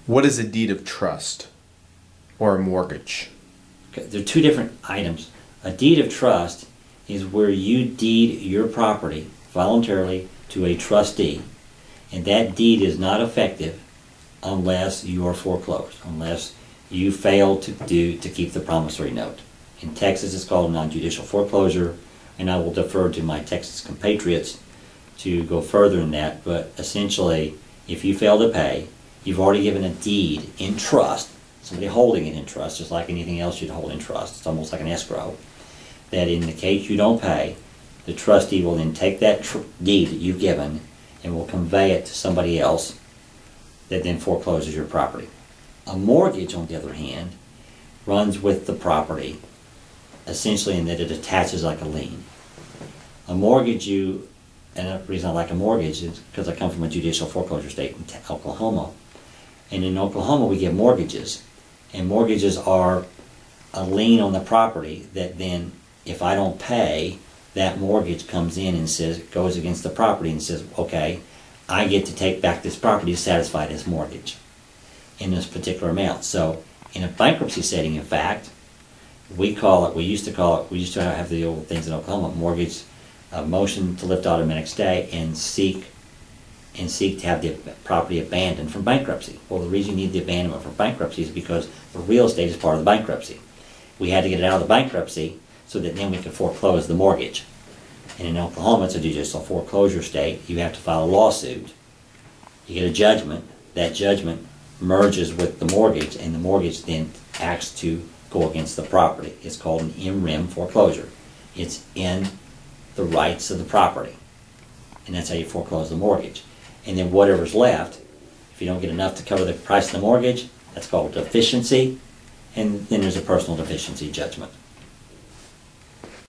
What is a deed of trust or a mortgage? Okay, there are two different items. A deed of trust is where you deed your property voluntarily to a trustee, and that deed is not effective unless you are foreclosed, unless you fail to keep the promissory note. In Texas, it's called a non-judicial foreclosure, and I will defer to my Texas compatriots to go further in that. But essentially, if you fail to pay, you've already given a deed in trust, somebody holding it in trust, just like anything else you'd hold in trust. It's almost like an escrow. That in the case you don't pay, the trustee will then take that deed that you've given and will convey it to somebody else that then forecloses your property. A mortgage, on the other hand, runs with the property, essentially in that it attaches like a lien. A mortgage, and the reason I like a mortgage is because I come from a judicial foreclosure state in Oklahoma. And in Oklahoma we get mortgages. And mortgages are a lien on the property that then, if I don't pay, that mortgage comes in and says, goes against the property and says, okay, I get to take back this property to satisfy this mortgage in this particular amount. So in a bankruptcy setting, in fact, we used to have the old things in Oklahoma, mortgage, motion to lift automatic stay, and seek to have the property abandoned from bankruptcy. Well, the reason you need the abandonment from bankruptcy is because the real estate is part of the bankruptcy. We had to get it out of the bankruptcy so that then we could foreclose the mortgage. And in Oklahoma, it's a judicial foreclosure state. You have to file a lawsuit. You get a judgment. That judgment merges with the mortgage, and the mortgage then acts to go against the property. It's called an in rem foreclosure. It's in the rights of the property. And that's how you foreclose the mortgage. And then whatever's left, if you don't get enough to cover the price of the mortgage, that's called deficiency. And then there's a personal deficiency judgment.